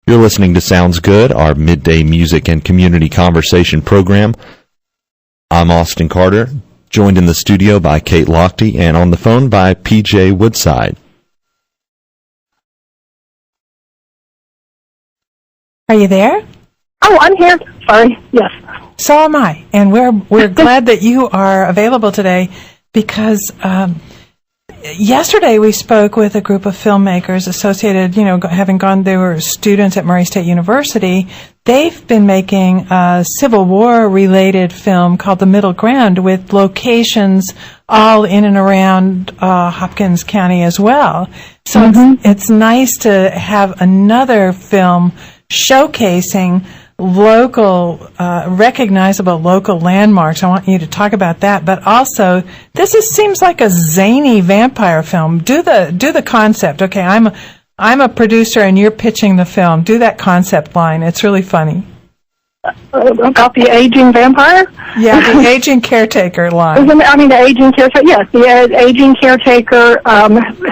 You're listening to Sounds Good, our midday music and community conversation program. I'm Austin Carter, joined in the studio by Kate Lochte and on the phone by PJ Woodside. Are you there? Oh, I'm here. Sorry. Yes. So am I. And we're glad that you are available today because yesterday we spoke with a group of filmmakers associated, they were students at Murray State University. They've been making a Civil War-related film called The Middle Ground with locations all in and around Hopkins County as well. So it's nice to have another film showcasing local, recognizable local landmarks. I want you to talk about that, but also seems like a zany vampire film. Do the concept. Okay, I'm a producer and you're pitching the film. Do that concept line. It's really funny. About the aging vampire? Yeah, the aging caretaker line. The aging caretaker. Yes, the aging caretaker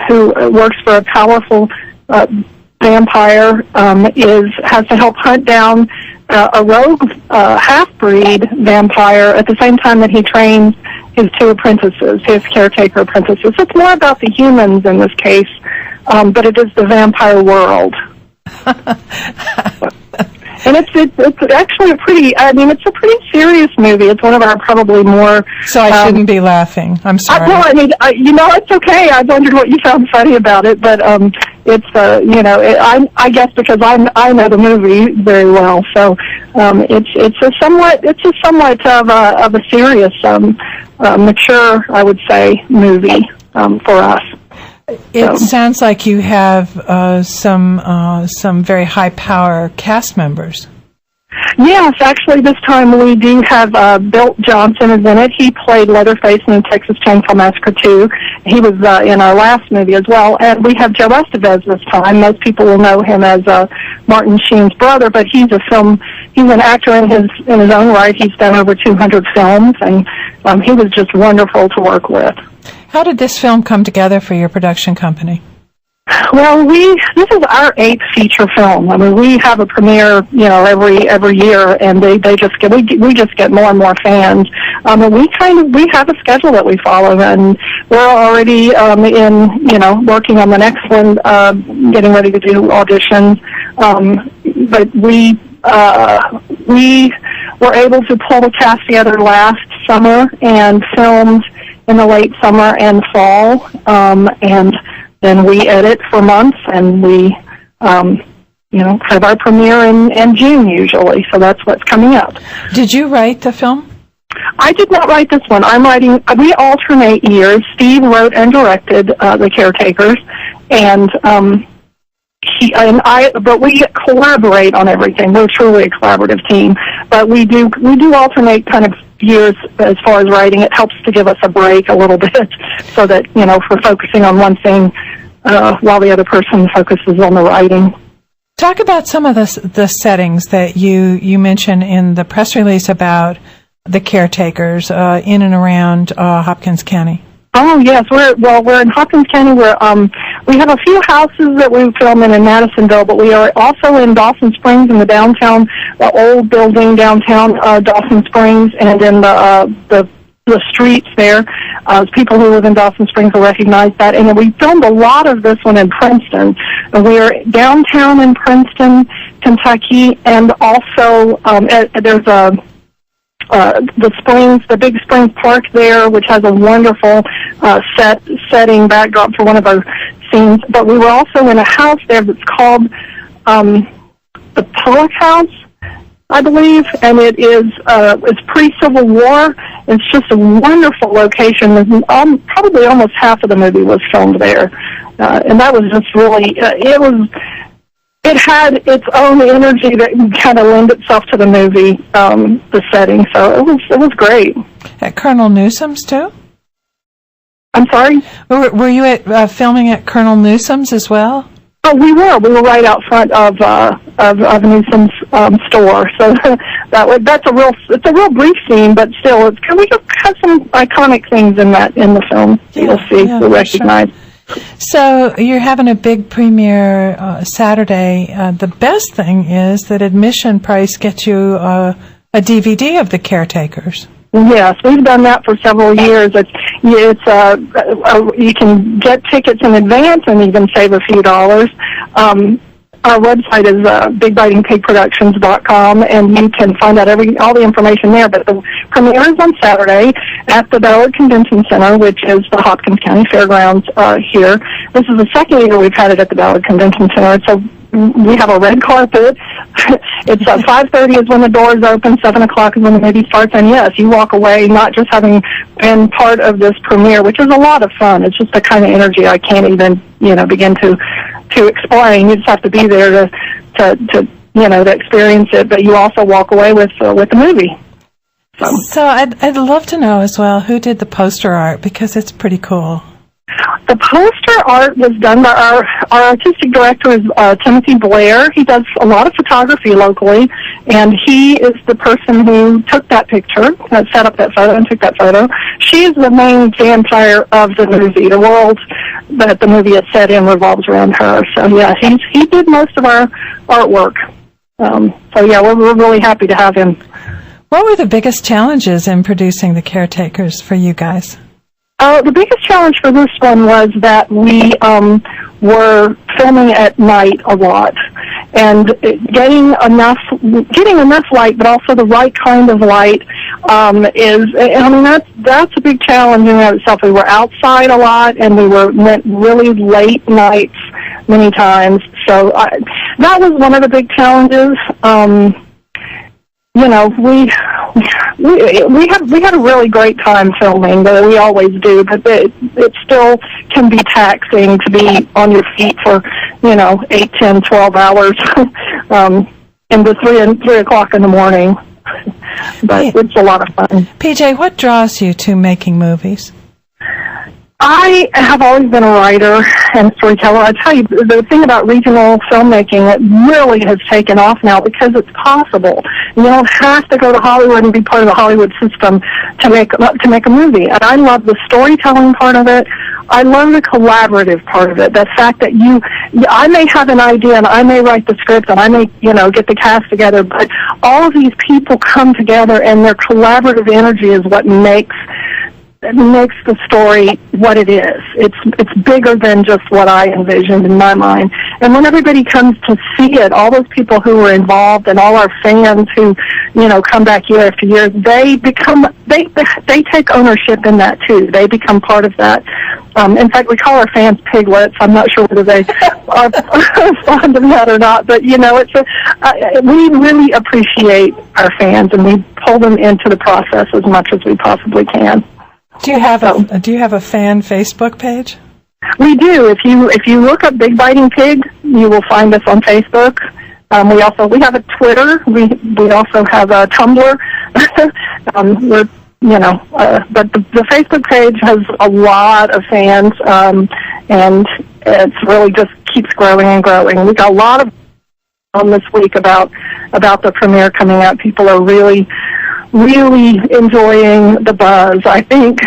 who works for a powerful vampire has to help hunt down a rogue half-breed vampire at the same time that he trains his two apprentices, his caretaker apprentices. So it's more about the humans in this case, but it is the vampire world. And it's actually it's a pretty serious movie. It's one of our probably more... So I shouldn't be laughing. I'm sorry. It's okay. I wondered what you found funny about it, but I guess because I know the movie very well, so it's a somewhat of a serious, mature, I would say, movie for us. It sounds like you have some very high-power cast members. Yes, actually, this time we do have Bill Johnson is in it. He played Leatherface in Texas Chainsaw Massacre 2. He was in our last movie as well. And we have Joe Estevez this time. Most people will know him as Martin Sheen's brother, but he's an actor in his own right. He's done over 200 films, and he was just wonderful to work with. How did this film come together for your production company? Well, this is our 8th feature film. We have a premiere, every year, and we just get more and more fans. And we have a schedule that we follow, and we're already working on the next one, getting ready to do auditions. But we were able to pull the cast together last summer and filmed in the late summer and fall, and then we edit for months, and we, have our premiere in June usually. So that's what's coming up. Did you write the film? I did not write this one. We alternate years. Steve wrote and directed The Caretakers, and but we collaborate on everything. We're truly a collaborative team, but we do alternate kind of years as far as writing. It helps to give us a break a little bit, so that if we're focusing on one thing while the other person focuses on the writing. Talk about some of the settings that you mentioned in the press release about the Caretakers in and around Hopkins County. Oh yes, we're in Hopkins County. We have a few houses that we film in Madisonville, but we are also in Dawson Springs in the old building downtown Dawson Springs, and in the streets there. People who live in Dawson Springs will recognize that. And then we filmed a lot of this one in Princeton. We're downtown in Princeton, Kentucky, and also there's the Big Springs Park there, which has a wonderful setting backdrop for one of our scenes. But we were also in a house there that's called the Pollock House, I believe, and it's pre-Civil War. It's just a wonderful location. Probably almost half of the movie was filmed there, and that was just really it had its own energy that kind of lent itself to the movie, the setting. So it was great. At Colonel Newsom's too? I'm sorry? Were you filming at Colonel Newsom's as well? Oh, we were. We were right out front of Newsom's store. So it's a real brief scene, but still, we just have some iconic things in the film. You'll see, you'll recognize. Sure. So you're having a big premiere Saturday. The best thing is that admission price gets you a DVD of The Caretakers. Yes, we've done that for several years. You can get tickets in advance and even save a few dollars. Our website is bigbitingpigproductions.com, and you can find out all the information there. But the premiere is on Saturday at the Ballard Convention Center, which is the Hopkins County Fairgrounds here. This is the second year we've had it at the Ballard Convention Center. So we have a red carpet. It's 5:30 is when the doors open, 7 o'clock is when the movie starts, and yes, you walk away not just having been part of this premiere, which is a lot of fun. It's just the kind of energy I can't even, begin to explain. You just have to be there to experience it, but you also walk away with the movie. So I'd love to know as well who did the poster art, because it's pretty cool. The poster art was done by our artistic director is Timothy Blair. He does a lot of photography locally, and he is the person who took that picture, set up that photo and took that photo. She is the main vampire of the movie. The world that the movie is set in revolves around her. So yeah, he did most of our artwork. So yeah, we're really happy to have him. What were the biggest challenges in producing The Caretakers for you guys? The biggest challenge for this one was that we were filming at night a lot, and getting enough light, but also the right kind of light that's a big challenge in and of itself. We were outside a lot, and we went really late nights many times. So that was one of the big challenges. We had a really great time filming, but we always do. But it still can be taxing to be on your feet for 8, 10, 12 hours into 3 o'clock in the morning. But it's a lot of fun. PJ, what draws you to making movies? I have always been a writer and storyteller. I tell you, the thing about regional filmmaking, it really has taken off now because it's possible. You don't have to go to Hollywood and be part of the Hollywood system to make a movie. And I love the storytelling part of it. I love the collaborative part of it. The fact that I may have an idea and I may write the script and I may, get the cast together, but all of these people come together and their collaborative energy is what makes the story what it is. It's bigger than just what I envisioned in my mind. And when everybody comes to see it, all those people who were involved and all our fans who, come back year after year, they take ownership in that too. They become part of that. In fact, we call our fans piglets. I'm not sure whether they are fond of that or not, but we really appreciate our fans, and we pull them into the process as much as we possibly can. Do you have a fan Facebook page? We do. If you look up Big Biting Pig, you will find us on Facebook. We have a Twitter. We also have a Tumblr. But the Facebook page has a lot of fans, and it's really just keeps growing and growing. We got a lot of on this week about the premiere coming out. People are really enjoying the buzz, I think.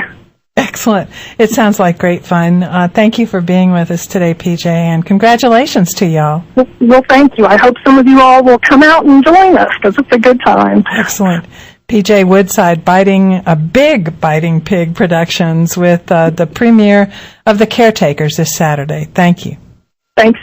Excellent. It sounds like great fun. Thank you for being with us today, PJ, and congratulations to y'all. Well, thank you. I hope some of you all will come out and join us, because it's a good time. Excellent. PJ Woodside, Big Biting Pig Productions, with the premiere of The Caretakers this Saturday. Thank you. Thanks.